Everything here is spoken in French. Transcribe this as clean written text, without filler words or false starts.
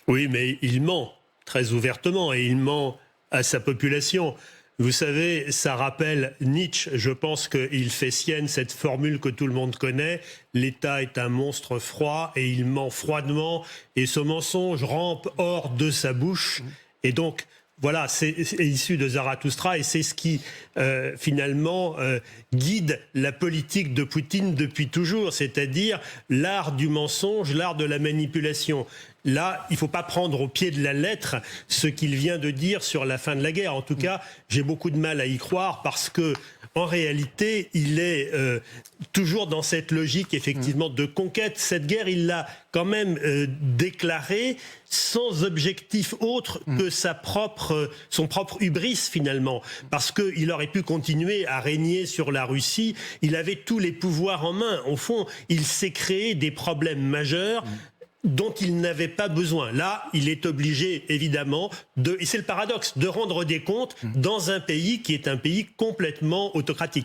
Oui, mais il ment très ouvertement et il ment à sa population. Vous savez, ça rappelle Nietzsche. Je pense qu'il fait sienne cette formule que tout le monde connaît. L'État est un monstre froid et il ment froidement et ce mensonge rampe hors de sa bouche. Et donc, voilà, c'est issu de Zarathustra et c'est ce qui, finalement, guide la politique de Poutine depuis toujours, c'est-à-dire l'art du mensonge, l'art de la manipulation. Là, il ne faut pas prendre au pied de la lettre ce qu'il vient de dire sur la fin de la guerre. En tout cas, j'ai beaucoup de mal à y croire parce que, en réalité, il est toujours dans cette logique, effectivement, de conquête. Cette guerre, il l'a quand même déclarée sans objectif autre que son propre hubris, finalement. Parce qu'il aurait pu continuer à régner sur la Russie. Il avait tous les pouvoirs en main. Au fond, il s'est créé des problèmes majeurs dont il n'avait pas besoin. Là, il est obligé, évidemment, et c'est le paradoxe, de rendre des comptes dans un pays qui est un pays complètement autocratique.